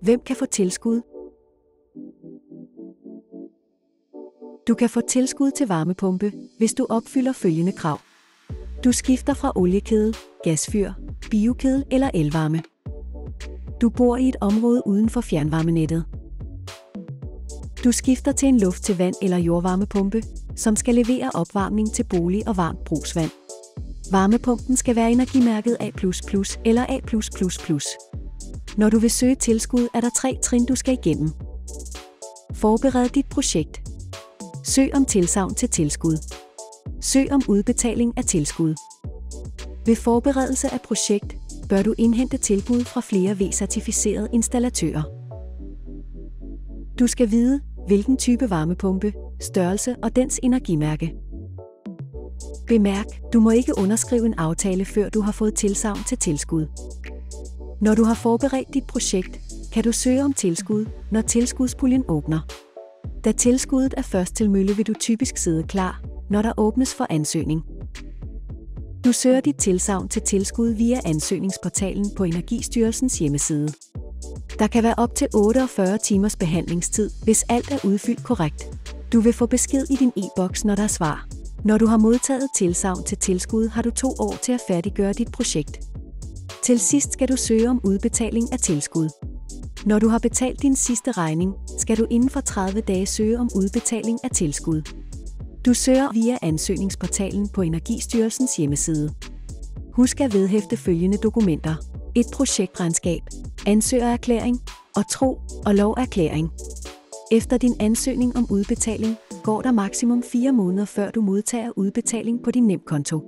Hvem kan få tilskud? Du kan få tilskud til varmepumpe, hvis du opfylder følgende krav. Du skifter fra oliekedel, gasfyr, biokedel eller elvarme. Du bor i et område uden for fjernvarmenettet. Du skifter til en luft til vand eller jordvarmepumpe, som skal levere opvarmning til bolig og varmt brugsvand. Varmepumpen skal være energimærket A++ eller A+++. Når du vil søge tilskud, er der 3 trin, du skal igennem. Forbered dit projekt. Søg om tilsagn til tilskud. Søg om udbetaling af tilskud. Ved forberedelse af projekt bør du indhente tilbud fra flere V-certificerede installatører. Du skal vide, hvilken type varmepumpe, størrelse og dens energimærke. Bemærk, du må ikke underskrive en aftale, før du har fået tilsagn til tilskud. Når du har forberedt dit projekt, kan du søge om tilskud, når tilskudspuljen åbner. Da tilskuddet er først til mølle, vil du typisk sidde klar, når der åbnes for ansøgning. Du søger dit tilsagn til tilskud via ansøgningsportalen på Energistyrelsens hjemmeside. Der kan være op til 48 timers behandlingstid, hvis alt er udfyldt korrekt. Du vil få besked i din e-boks, når der er svar. Når du har modtaget tilsagn til tilskud, har du 2 år til at færdiggøre dit projekt. Til sidst skal du søge om udbetaling af tilskud. Når du har betalt din sidste regning, skal du inden for 30 dage søge om udbetaling af tilskud. Du søger via ansøgningsportalen på Energistyrelsens hjemmeside. Husk at vedhæfte følgende dokumenter: et projektregnskab, ansøgererklæring og tro- og loverklæring. Efter din ansøgning om udbetaling går der maksimum 4 måneder, før du modtager udbetaling på din NemKonto.